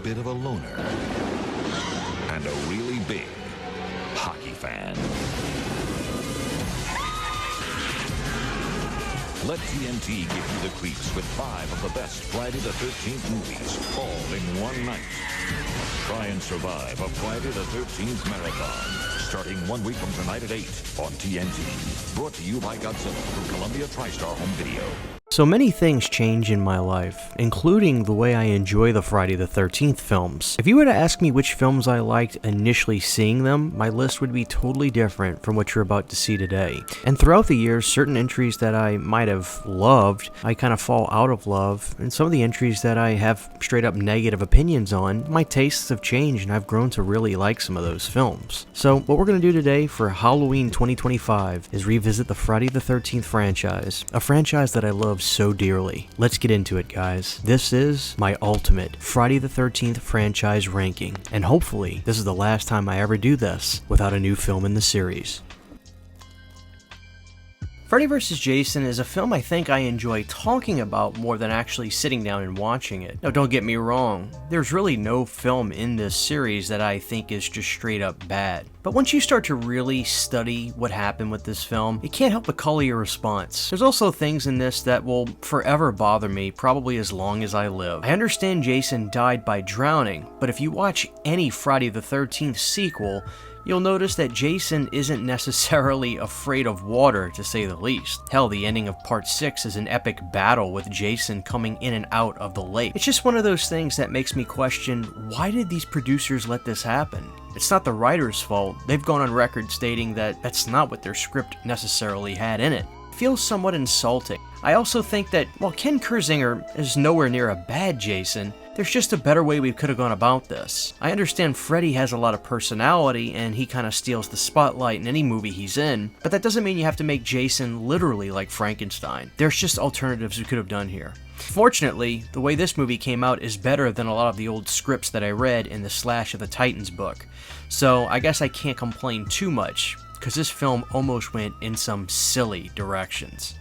bit of a loner and a really big hockey fan. Let TNT give you the creeps with 5 of the best Friday the 13th movies, all in one night. Try and survive a Friday the 13th marathon, starting 1 week from tonight at 8 on TNT. Brought to you by Godzilla through Columbia TriStar Home Video. So many things change in my life, including the way I enjoy the Friday the 13th films. If you were to ask me which films I liked initially seeing them, my list would be totally different from what you're about to see today. And throughout the years, certain entries that I might have loved, I kind of fall out of love, and some of the entries that I have straight up negative opinions on, my tastes have changed and I've grown to really like some of those films. So what we're going to do today for Halloween 2025 is revisit the Friday the 13th franchise, a franchise that I love so dearly. Let's get into it, guys. This is my ultimate Friday the 13th franchise ranking, and hopefully this is the last time I ever do this without a new film in the series. Freddy vs. Jason is a film I think I enjoy talking about more than actually sitting down and watching it. Now, don't get me wrong, there's really no film in this series that I think is just straight up bad. But once you start to really study what happened with this film, you can't help but color your response. There's also things in this that will forever bother me, probably as long as I live. I understand Jason died by drowning, but if you watch any Friday the 13th sequel, you'll notice that Jason isn't necessarily afraid of water, to say the least. Hell, the ending of Part 6 is an epic battle with Jason coming in and out of the lake. It's just one of those things that makes me question, why did these producers let this happen? It's not the writer's fault. They've gone on record stating that that's not what their script necessarily had in it. It feels somewhat insulting. I also think that while Ken Kirzinger is nowhere near a bad Jason, there's just a better way we could have gone about this. I understand Freddy has a lot of personality and he kind of steals the spotlight in any movie he's in, but that doesn't mean you have to make Jason literally like Frankenstein. There's just alternatives we could have done here. Fortunately, the way this movie came out is better than a lot of the old scripts that I read in the Slash of the Titans book, so I guess I can't complain too much, because this film almost went in some silly directions.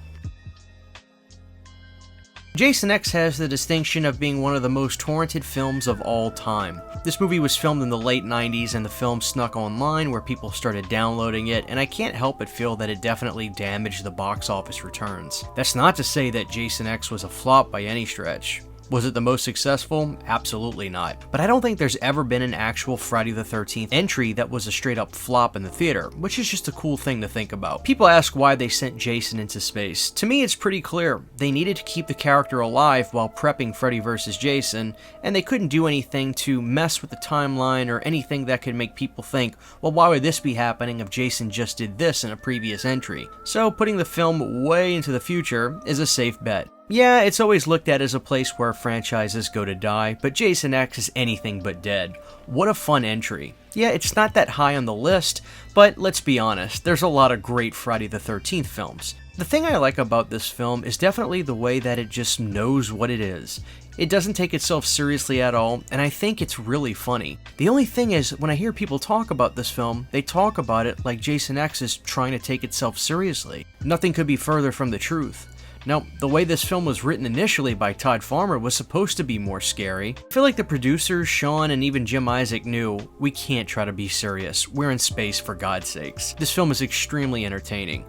Jason X has the distinction of being one of the most torrented films of all time. This movie was filmed in the late 90s and the film snuck online where people started downloading it, and I can't help but feel that it definitely damaged the box office returns. That's not to say that Jason X was a flop by any stretch. Was it the most successful? Absolutely not. But I don't think there's ever been an actual Friday the 13th entry that was a straight up flop in the theater, which is just a cool thing to think about. People ask why they sent Jason into space. To me, it's pretty clear. They needed to keep the character alive while prepping Freddy vs. Jason, and they couldn't do anything to mess with the timeline or anything that could make people think, well, why would this be happening if Jason just did this in a previous entry? So putting the film way into the future is a safe bet. Yeah, it's always looked at as a place where franchises go to die, but Jason X is anything but dead. What a fun entry. Yeah, it's not that high on the list, but let's be honest, there's a lot of great Friday the 13th films. The thing I like about this film is definitely the way that it just knows what it is. It doesn't take itself seriously at all, and I think it's really funny. The only thing is, when I hear people talk about this film, they talk about it like Jason X is trying to take itself seriously. Nothing could be further from the truth. Now, the way this film was written initially by Todd Farmer was supposed to be more scary. I feel like the producers, Sean and even Jim Isaac, knew, we can't try to be serious, we're in space for God's sakes. This film is extremely entertaining.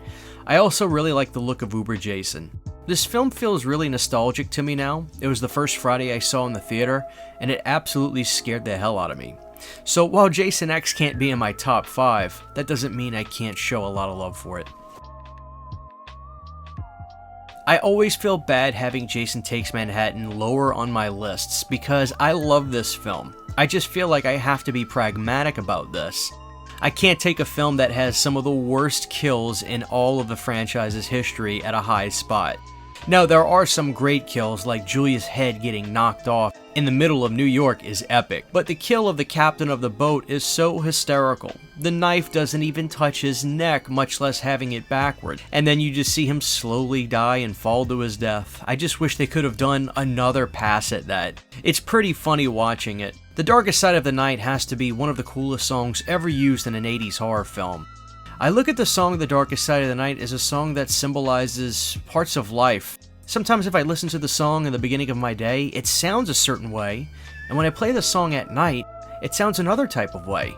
I also really like the look of Uber Jason. This film feels really nostalgic to me now. It was the first Friday I saw in the theater, and it absolutely scared the hell out of me. So while Jason X can't be in my top 5, that doesn't mean I can't show a lot of love for it. I always feel bad having Jason Takes Manhattan lower on my lists because I love this film. I just feel like I have to be pragmatic about this. I can't take a film that has some of the worst kills in all of the franchise's history at a high spot. Now, there are some great kills, like Julia's head getting knocked off in the middle of New York is epic, but the kill of the captain of the boat is so hysterical. The knife doesn't even touch his neck, much less having it backward, and then you just see him slowly die and fall to his death. I just wish they could have done another pass at that. It's pretty funny watching it. The Darkest Side of the Night has to be one of the coolest songs ever used in an 80s horror film. I look at the song The Darkest Side of the Night as a song that symbolizes parts of life. Sometimes if I listen to the song in the beginning of my day, it sounds a certain way, and when I play the song at night, it sounds another type of way.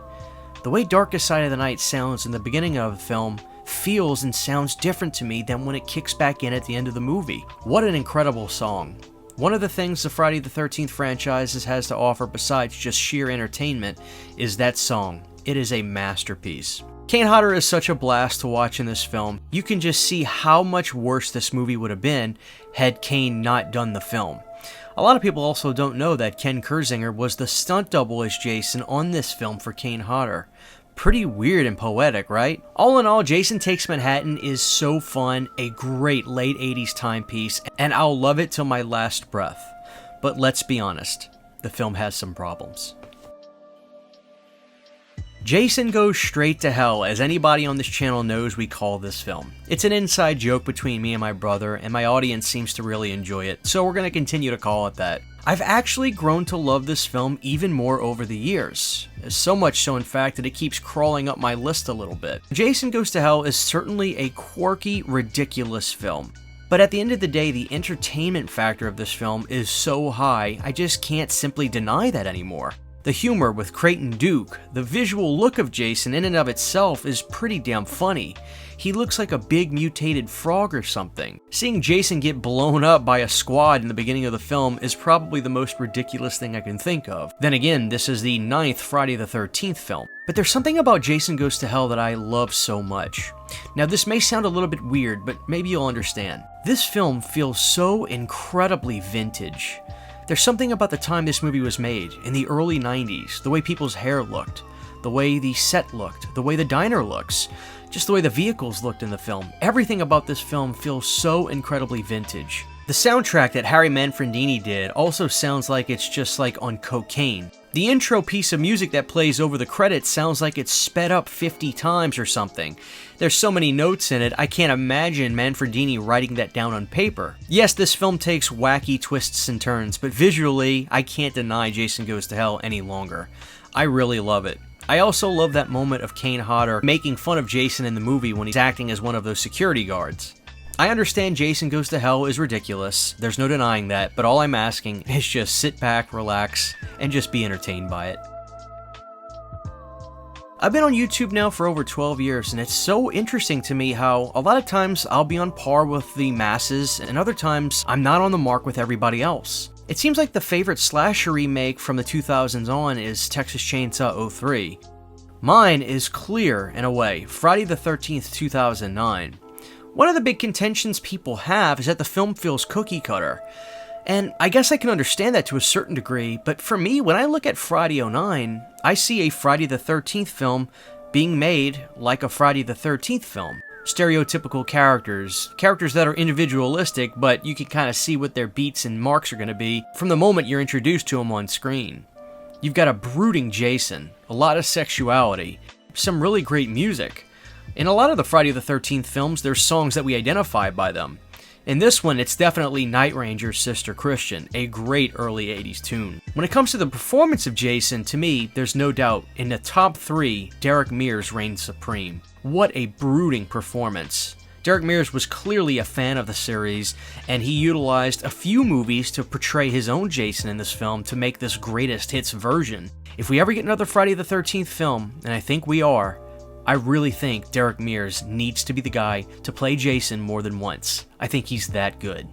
The way Darkest Side of the Night sounds in the beginning of the film feels and sounds different to me than when it kicks back in at the end of the movie. What an incredible song. One of the things the Friday the 13th franchise has to offer besides just sheer entertainment is that song. It is a masterpiece. Kane Hodder is such a blast to watch in this film. You can just see how much worse this movie would have been had Kane not done the film. A lot of people also don't know that Ken Kersinger was the stunt double as Jason on this film for Kane Hodder. Pretty weird and poetic, right? All in all, Jason Takes Manhattan is so fun, a great late 80s timepiece, and I'll love it till my last breath. But let's be honest, the film has some problems. Jason Goes Straight to Hell, as anybody on this channel knows we call this film. It's an inside joke between me and my brother, and my audience seems to really enjoy it, so we're going to continue to call it that. I've actually grown to love this film even more over the years. So much so, in fact, that it keeps crawling up my list a little bit. Jason Goes to Hell is certainly a quirky, ridiculous film. But at the end of the day, the entertainment factor of this film is so high, I just can't simply deny that anymore. The humor with Creighton Duke, the visual look of Jason in and of itself is pretty damn funny. He looks like a big mutated frog or something. Seeing Jason get blown up by a squad in the beginning of the film is probably the most ridiculous thing I can think of. Then again, this is the 9th Friday the 13th film. But there's something about Jason Goes to Hell that I love so much. Now this may sound a little bit weird, but maybe you'll understand. This film feels so incredibly vintage. There's something about the time this movie was made, in the early 90s, the way people's hair looked, the way the set looked, the way the diner looks, just the way the vehicles looked in the film. Everything about this film feels so incredibly vintage. The soundtrack that Harry Manfredini did also sounds like it's just like on cocaine. The intro piece of music that plays over the credits sounds like it's sped up 50 times or something. There's so many notes in it, I can't imagine Manfredini writing that down on paper. Yes, this film takes wacky twists and turns, but visually, I can't deny Jason Goes to Hell any longer. I really love it. I also love that moment of Kane Hodder making fun of Jason in the movie when he's acting as one of those security guards. I understand Jason Goes to Hell is ridiculous, there's no denying that, but all I'm asking is just sit back, relax, and just be entertained by it. I've been on YouTube now for over 12 years, and it's so interesting to me how a lot of times I'll be on par with the masses, and other times I'm not on the mark with everybody else. It seems like the favorite slasher remake from the 2000s on is Texas Chainsaw 03. Mine is clear, in a way, Friday the 13th, 2009. One of the big contentions people have is that the film feels cookie cutter. And I guess I can understand that to a certain degree, but for me, when I look at Friday 09, I see a Friday the 13th film being made like a Friday the 13th film. Stereotypical characters that are individualistic, but you can kind of see what their beats and marks are going to be from the moment you're introduced to them on screen. You've got a brooding Jason, a lot of sexuality, some really great music. In a lot of the Friday the 13th films, there's songs that we identify by them. In this one, it's definitely Night Ranger's Sister Christian, a great early 80s tune. When it comes to the performance of Jason, to me, there's no doubt, in the top 3, Derek Mears reigns supreme. What a brooding performance. Derek Mears was clearly a fan of the series, and he utilized a few movies to portray his own Jason in this film to make this greatest hits version. If we ever get another Friday the 13th film, and I think we are, I really think Derek Mears needs to be the guy to play Jason more than once. I think he's that good.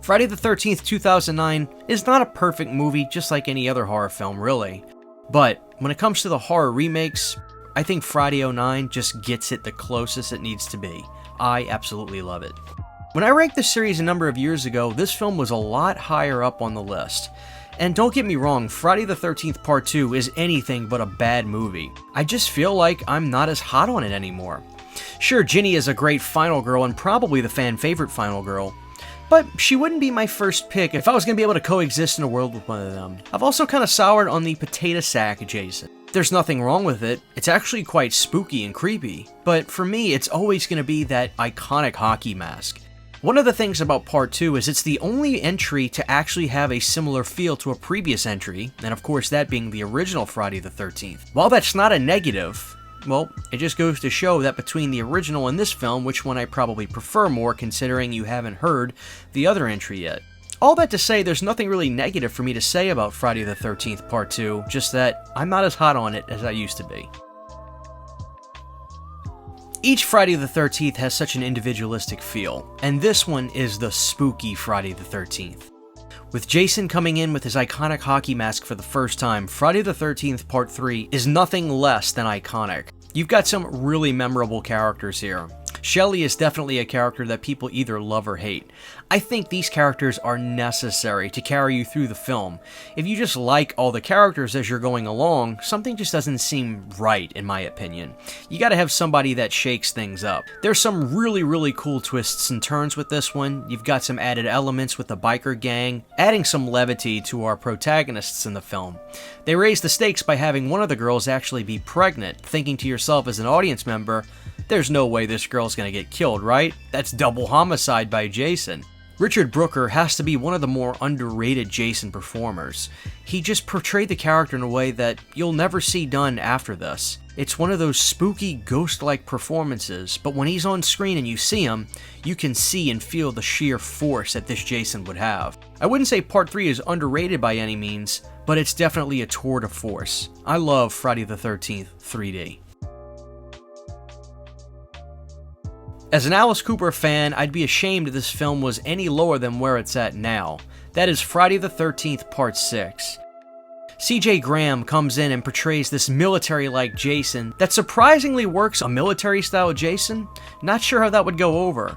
Friday the 13th, 2009 is not a perfect movie just like any other horror film, really. But when it comes to the horror remakes, I think Friday 09 just gets it the closest it needs to be. I absolutely love it. When I ranked the series a number of years ago, this film was a lot higher up on the list. And don't get me wrong, Friday the 13th Part 2 is anything but a bad movie. I just feel like I'm not as hot on it anymore. Sure, Ginny is a great final girl and probably the fan favorite final girl, but she wouldn't be my first pick if I was going to be able to coexist in a world with one of them. I've also kind of soured on the potato sack Jason. There's nothing wrong with it, it's actually quite spooky and creepy, but for me it's always going to be that iconic hockey mask. One of the things about Part 2 is it's the only entry to actually have a similar feel to a previous entry, and of course that being the original Friday the 13th. While that's not a negative, well, it just goes to show that between the original and this film, which one I probably prefer more considering you haven't heard the other entry yet. All that to say, there's nothing really negative for me to say about Friday the 13th Part 2, just that I'm not as hot on it as I used to be. Each Friday the 13th has such an individualistic feel, and this one is the spooky Friday the 13th. With Jason coming in with his iconic hockey mask for the first time, Friday the 13th Part 3 is nothing less than iconic. You've got some really memorable characters here. Shelly is definitely a character that people either love or hate. I think these characters are necessary to carry you through the film. If you just like all the characters as you're going along, something just doesn't seem right, in my opinion. You gotta have somebody that shakes things up. There's some really cool twists and turns with this one. You've got some added elements with the biker gang, adding some levity to our protagonists in the film. They raise the stakes by having one of the girls actually be pregnant, thinking to yourself as an audience member, there's no way this girl's gonna get killed, right? That's double homicide by Jason. Richard Brooker has to be one of the more underrated Jason performers. He just portrayed the character in a way that you'll never see done after this. It's one of those spooky, ghost-like performances, but when he's on screen and you see him, you can see and feel the sheer force that this Jason would have. I wouldn't say Part 3 is underrated by any means, but it's definitely a tour de force. I love Friday the 13th 3D. As an Alice Cooper fan, I'd be ashamed if this film was any lower than where it's at now. That is Friday the 13th Part 6. CJ Graham comes in and portrays this military-like Jason that surprisingly works a military-style Jason. Not sure how that would go over.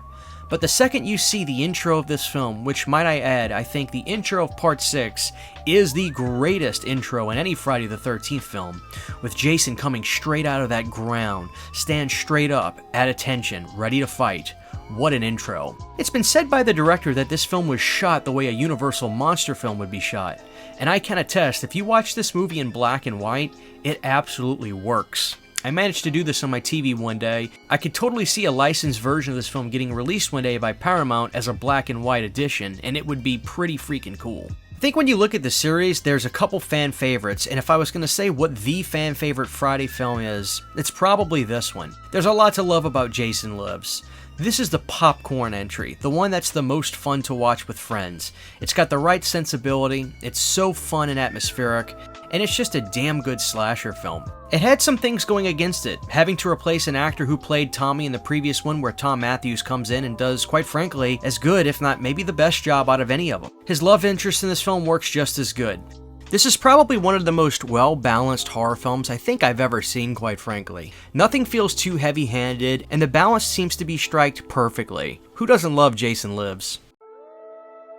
But the second you see the intro of this film, which might I add, I think the intro of Part 6 is the greatest intro in any Friday the 13th film, with Jason coming straight out of that ground, stand straight up, at attention, ready to fight. What an intro. It's been said by the director that this film was shot the way a Universal monster film would be shot, and I can attest, if you watch this movie in black and white, it absolutely works. I managed to do this on my TV one day. I could totally see a licensed version of this film getting released one day by Paramount as a black and white edition, and it would be pretty freaking cool. I think when you look at the series, there's a couple fan favorites, and if I was going to say what the fan favorite Friday film is, it's probably this one. There's a lot to love about Jason Lives. This is the popcorn entry, the one that's the most fun to watch with friends. It's got the right sensibility, it's so fun and atmospheric, and it's just a damn good slasher film. It had some things going against it, having to replace an actor who played Tommy in the previous one where Tom Matthews comes in and does, quite frankly, as good, if not maybe the best job out of any of them. His love interest in this film works just as good. This is probably one of the most well-balanced horror films I think I've ever seen, quite frankly. Nothing feels too heavy-handed, and the balance seems to be striked perfectly. Who doesn't love Jason Lives?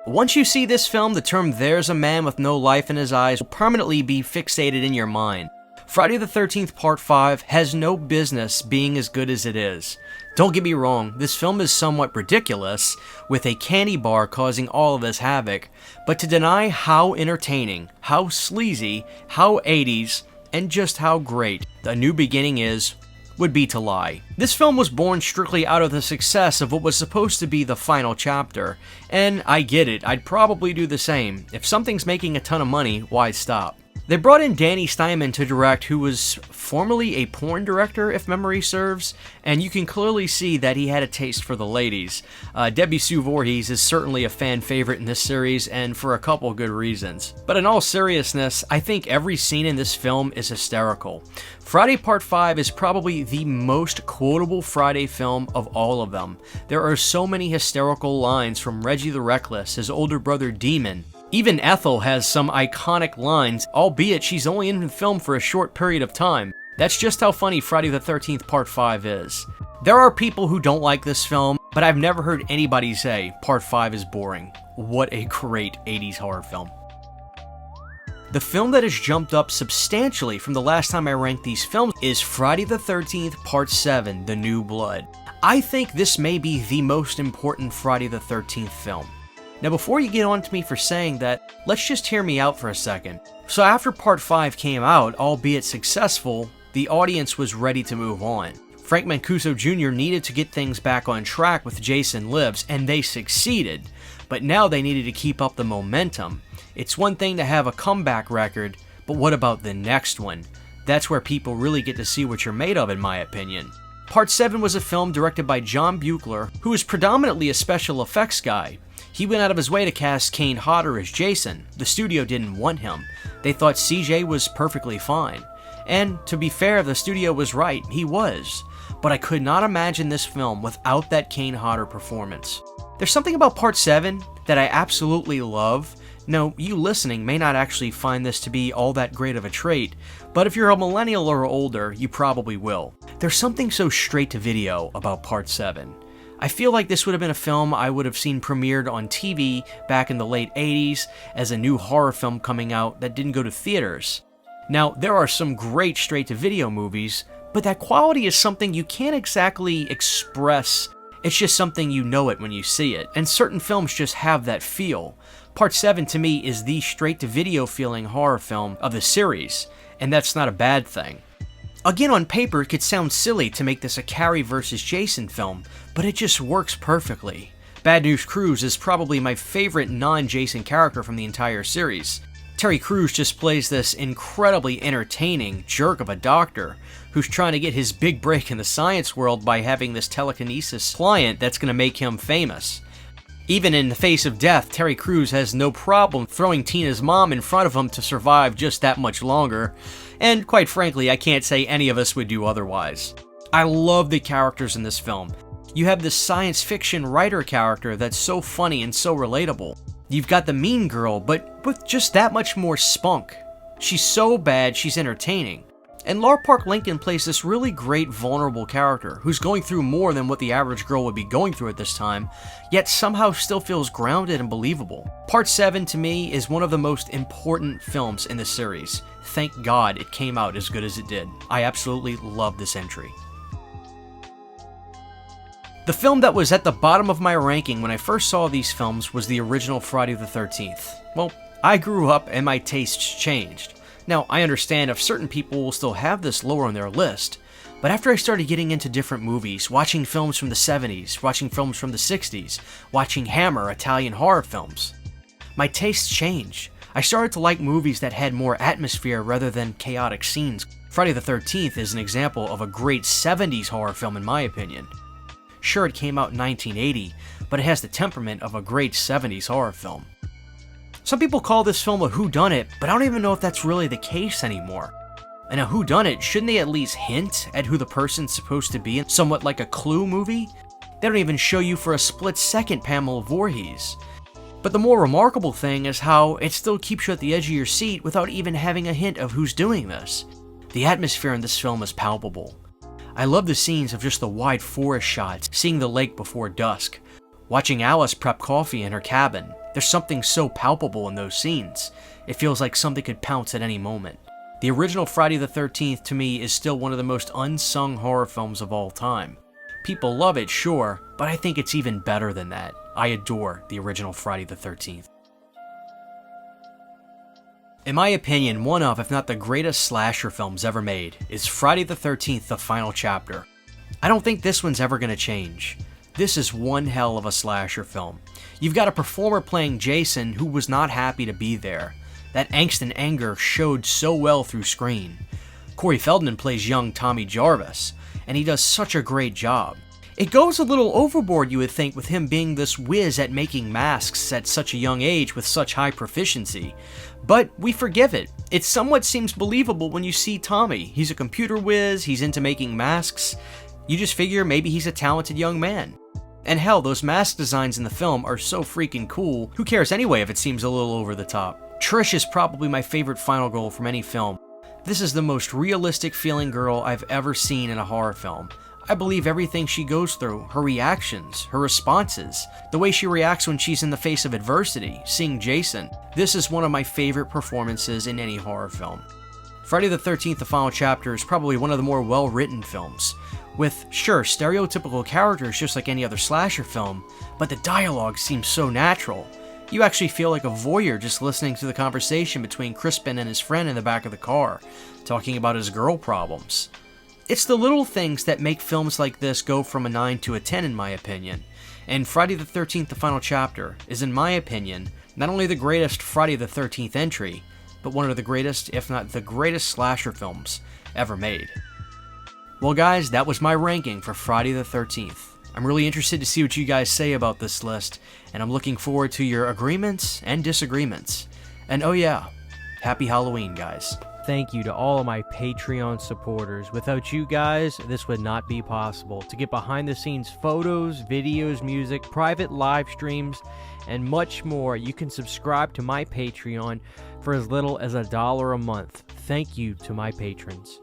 Once you see this film, the term "there's a man with no life in his eyes" will permanently be fixated in your mind. Friday the 13th Part 5 has no business being as good as it is. Don't get me wrong, this film is somewhat ridiculous, with a candy bar causing all of this havoc, but to deny how entertaining, how sleazy, how 80s, and just how great A New Beginning is, would be to lie. This film was born strictly out of the success of what was supposed to be the final chapter, and I get it, I'd probably do the same. If something's making a ton of money, why stop? They brought in Danny Steinman to direct, who was formerly a porn director, if memory serves, and you can clearly see that he had a taste for the ladies. Debbie Sue Voorhees is certainly a fan favorite in this series, and for a couple good reasons. But in all seriousness, I think every scene in this film is hysterical. Friday Part 5 is probably the most quotable Friday film of all of them. There are so many hysterical lines from Reggie the Reckless, his older brother Demon. Even Ethel has some iconic lines, albeit she's only in the film for a short period of time. That's just how funny Friday the 13th Part 5 is. There are people who don't like this film, but I've never heard anybody say Part 5 is boring. What a great 80s horror film. The film that has jumped up substantially from the last time I ranked these films is Friday the 13th Part 7, The New Blood. I think this may be the most important Friday the 13th film. Now before you get on to me for saying that, let's just hear me out for a second. So after Part 5 came out, albeit successful, the audience was ready to move on. Frank Mancuso Jr. needed to get things back on track with Jason Lives, and they succeeded. But now they needed to keep up the momentum. It's one thing to have a comeback record, but what about the next one? That's where people really get to see what you're made of, in my opinion. Part 7 was a film directed by John Buechler, who is predominantly a special effects guy. He went out of his way to cast Kane Hodder as Jason. The studio didn't want him. They thought CJ was perfectly fine. And to be fair, the studio was right, he was. But I could not imagine this film without that Kane Hodder performance. There's something about Part 7 that I absolutely love. No, you listening may not actually find this to be all that great of a trait, but if you're a millennial or older, you probably will. There's something so straight to video about Part 7. I feel like this would have been a film I would have seen premiered on TV back in the late 80s as a new horror film coming out that didn't go to theaters. Now, there are some great straight-to-video movies, but that quality is something you can't exactly express. It's just something you know it when you see it, and certain films just have that feel. Part 7 to me is the straight-to-video feeling horror film of the series, and that's not a bad thing. Again, on paper, it could sound silly to make this a Carrie vs. Jason film, but it just works perfectly. Bad News Cruz is probably my favorite non-Jason character from the entire series. Terry Crews just plays this incredibly entertaining jerk of a doctor who's trying to get his big break in the science world by having this telekinesis client that's going to make him famous. Even in the face of death, Terry Crews has no problem throwing Tina's mom in front of him to survive just that much longer, and quite frankly, I can't say any of us would do otherwise. I love the characters in this film. You have this science fiction writer character that's so funny and so relatable. You've got the mean girl, but with just that much more spunk. She's so bad, she's entertaining. And Lar Park Lincoln plays this really great vulnerable character who's going through more than what the average girl would be going through at this time, yet somehow still feels grounded and believable. Part 7 to me is one of the most important films in the series. Thank God it came out as good as it did. I absolutely love this entry. The film that was at the bottom of my ranking when I first saw these films was the original Friday the 13th. Well, I grew up and my tastes changed. Now, I understand if certain people will still have this lower on their list, but after I started getting into different movies, watching films from the 70s, watching films from the 60s, watching Hammer Italian horror films, my tastes changed. I started to like movies that had more atmosphere rather than chaotic scenes. Friday the 13th is an example of a great 70s horror film in my opinion. Sure, it came out in 1980, but it has the temperament of a great 70s horror film. Some people call this film a whodunit, but I don't even know if that's really the case anymore. In a whodunit, shouldn't they at least hint at who the person's supposed to be, somewhat like a Clue movie? They don't even show you for a split second Pamela Voorhees. But the more remarkable thing is how it still keeps you at the edge of your seat without even having a hint of who's doing this. The atmosphere in this film is palpable. I love the scenes of just the wide forest shots, seeing the lake before dusk, watching Alice prep coffee in her cabin. There's something so palpable in those scenes. It feels like something could pounce at any moment. The original Friday the 13th to me is still one of the most unsung horror films of all time. People love it, sure, but I think it's even better than that. I adore the original Friday the 13th. In my opinion, one of, if not the greatest slasher films ever made, is Friday the 13th, The Final Chapter. I don't think this one's ever going to change. This is one hell of a slasher film. You've got a performer playing Jason who was not happy to be there. That angst and anger showed so well through screen. Corey Feldman plays young Tommy Jarvis, and he does such a great job. It goes a little overboard, you would think, with him being this whiz at making masks at such a young age with such high proficiency. But we forgive it. It somewhat seems believable when you see Tommy. He's a computer whiz, he's into making masks. You just figure maybe he's a talented young man. And hell, those mask designs in the film are so freaking cool, who cares anyway if it seems a little over the top. Trish is probably my favorite final girl from any film. This is the most realistic feeling girl I've ever seen in a horror film. I believe everything she goes through, her reactions, her responses, the way she reacts when she's in the face of adversity, seeing Jason. This is one of my favorite performances in any horror film. Friday the 13th, The Final Chapter is probably one of the more well-written films, with, sure, stereotypical characters just like any other slasher film, but the dialogue seems so natural. You actually feel like a voyeur just listening to the conversation between Crispin and his friend in the back of the car, talking about his girl problems. It's the little things that make films like this go from a 9 to a 10 in my opinion, and Friday the 13th, The Final Chapter is, in my opinion, not only the greatest Friday the 13th entry, but one of the greatest, if not the greatest slasher films ever made. Well guys, that was my ranking for Friday the 13th. I'm really interested to see what you guys say about this list, and I'm looking forward to your agreements and disagreements. And oh yeah, happy Halloween, guys. Thank you to all of my Patreon supporters. Without you guys, this would not be possible. To get behind the scenes photos, videos, music, private live streams, and much more, you can subscribe to my Patreon for as little as $1 a month. Thank you to my patrons.